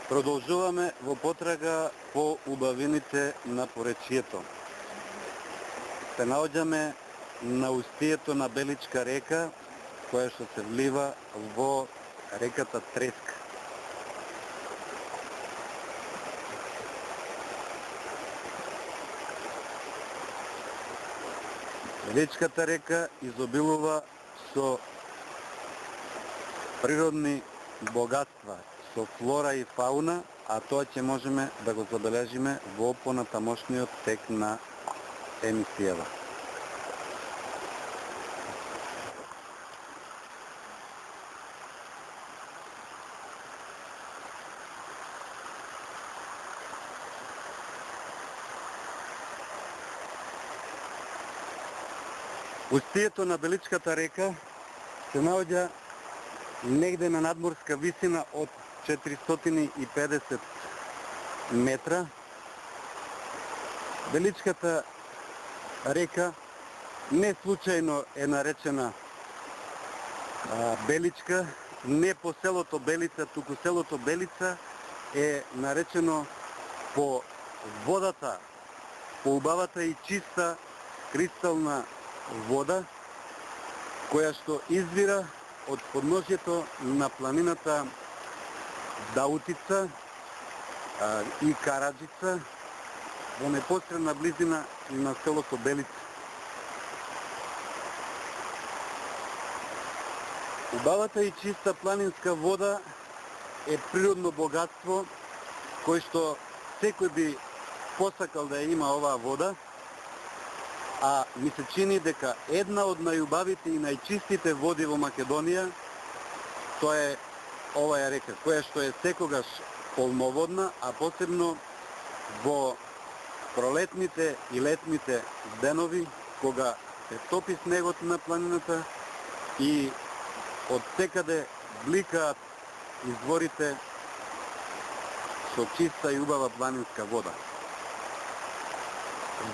Продолжуваме во потрага по убавините на поречието. Се наоѓаме на устието на Беличка река, која што се влива во реката Треска. Беличката река изобилува со природни богатства, со флора и фауна, а тоа ќе можеме да го забележиме во понатамошниот тек на емисијава. Устието на Беличката река се наоѓа негде на надморска висина од 450 метра. Беличката река не случајно е наречена Беличка, не по селото Белица, туку селото Белица е наречено по водата, по убавата и чиста кристална вода, која што извира од подножјето на планината Даутица и Караджица во непосредна близина на селото Белица. Убавата и чиста планинска вода е природно богатство кој што секој би посакал да ја има оваа вода, а ми се чини дека една од најубавите и најчистите води во Македонија, тоа е оваа река, која што е секогаш полноводна, а посебно во пролетните и летните денови, кога се топи снегот на планината и од секаде бликаат изворите со чиста и убава планинска вода.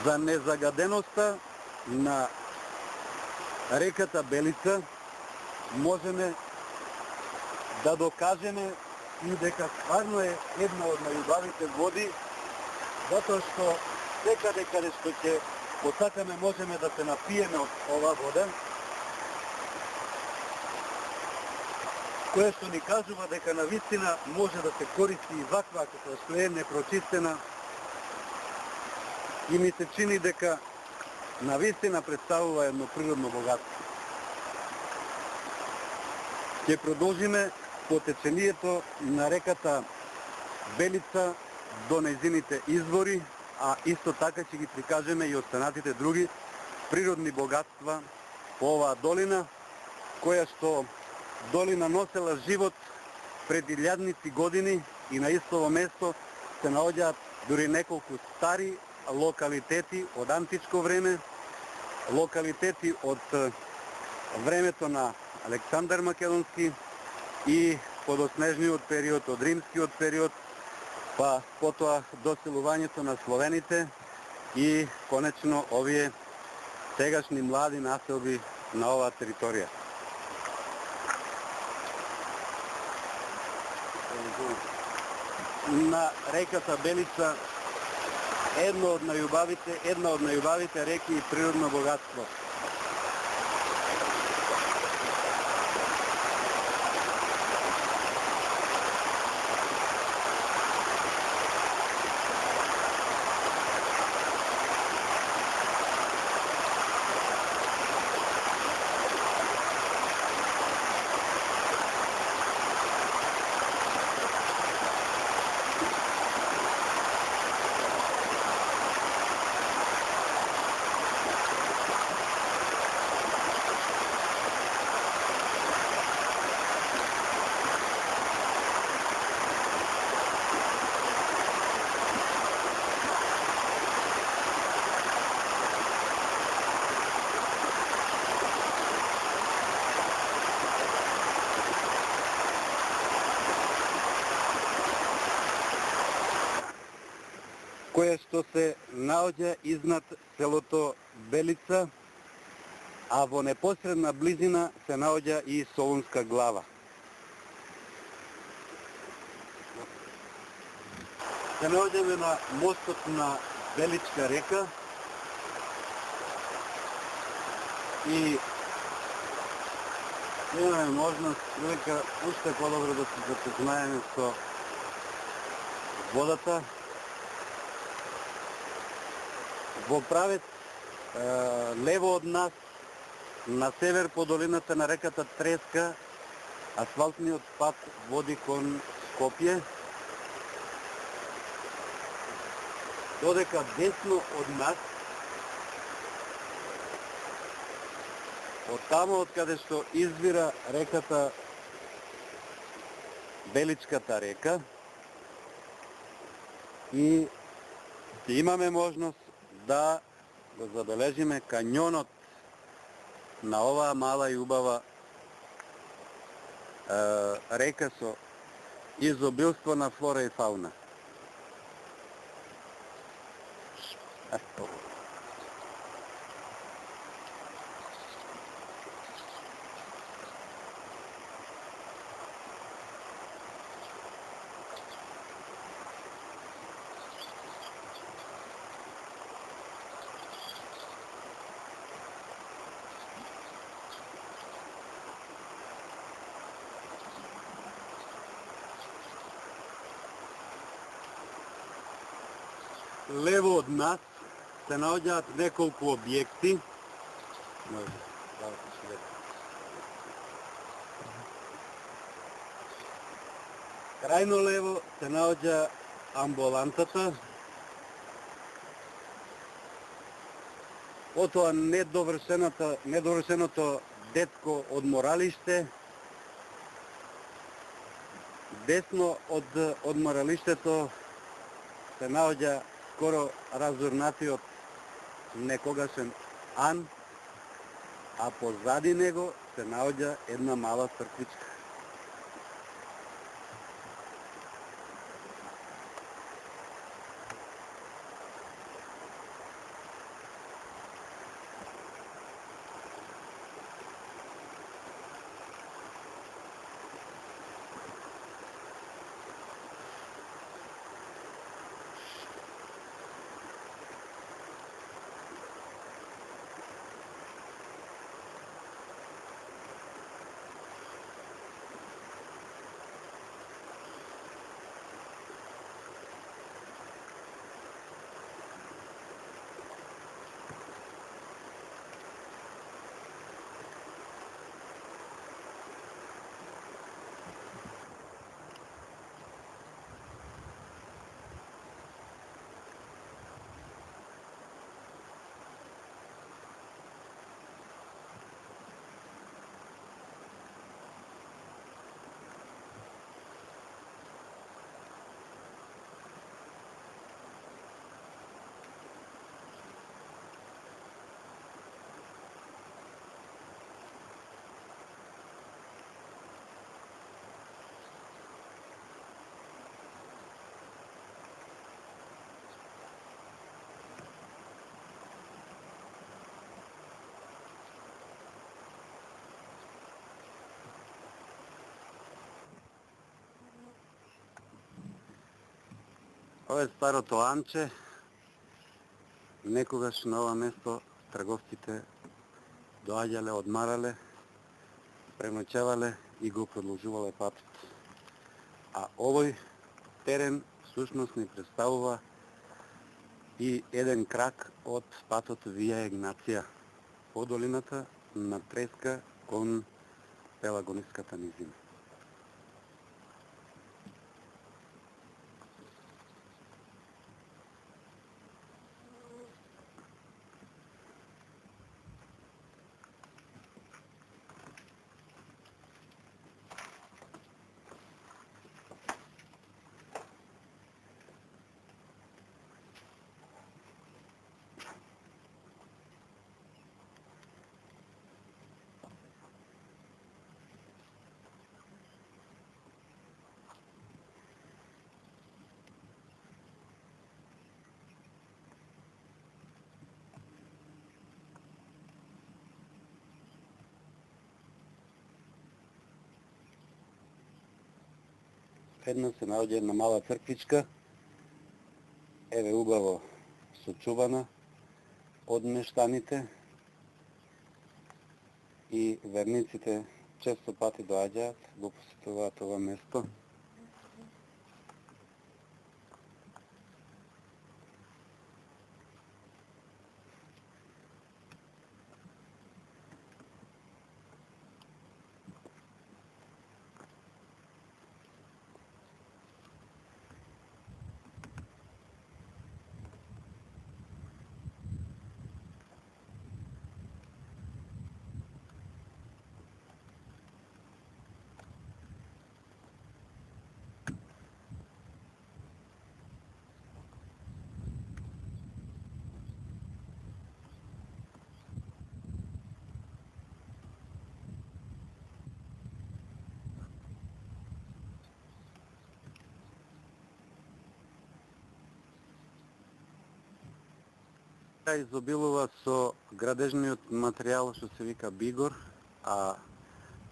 За незагаденоста на реката Белица можеме да докажеме и дека стварно е една од најубавите води, затоа што секаде каде што ќе посакаме можеме да се напиеме од оваа вода, која што ни кажува дека навистина може да се користи и ваква како што е непрочистена, и ми се чини дека навистина представува едно природно богатство. Ќе продолжиме по течението на реката Белица до нејзините извори, а исто така ќе ги прикажеме и останатите други природни богатства по оваа долина, која што долина носела живот пред илјадници години и на истово место се наоѓаат дури неколку стари локалитети од античко време, локалитети од времето на Александар Македонски и подоснежниот период, од римскиот период, па потоа доселувањето на словените и конечно овие сегашни млади населби на оваа територија. На реката Белица една од најубавите реки и природно богатство. Која што се наоѓа изнад селото Белица, а во непосредна близина се наоѓа и Солунска глава. Се наоѓаме на мостот на Беличка река и имаме можност прилика уште подобро да се запознаеме со водата. Во правец лево од нас, на север по долината на реката Треска, асфалтниот пат води кон Скопје. Додека десно од нас, од тамо од каде што извира реката Беличката река, и имаме можност да го забележиме кањонот на оваа мала и убава река со изобилство на флора и фауна. Лево од нас се наоѓаат неколку објекти. Крајно лево се наоѓа амбулантата. Потоа недовршеното детско одморалиште. Десно од одморалиштето се наоѓа скоро разурнатиот некогашен Ан, а позади него се наоѓа една мала црквичка. Ова е старото Анче. Некогаш на ова место трговците доаѓале, одмарале, преноќавале и го продолжувале патот. А овој терен всушност ни представува и еден крак од патот Вија Егнација по долината на Треска кон Пелагониската низина. Една се наоѓа една мала црквичка еве убаво сочувана од мештаните и верниците често пати доаѓаат, го посетуваат ова место. Изобилува со градежниот материјал што се вика бигор, а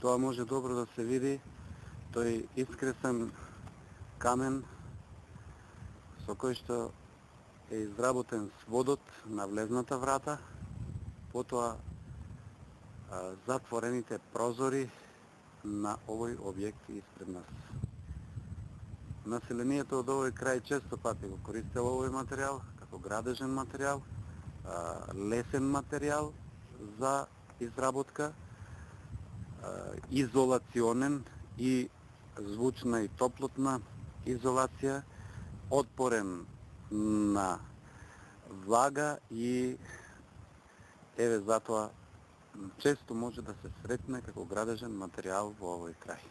тоа може добро да се види. Тој искресен камен со кој што е изработен сводот на влезната врата, потоа затворените прозори на овој објект испред нас. Населението од овој крај често пати го користело овој материјал како градежен материјал, лесен материјал за изработка, изолационен и звучна и топлотна изолација, отпорен на влага и еве затоа често може да се сретне како градежен материјал во овој крај.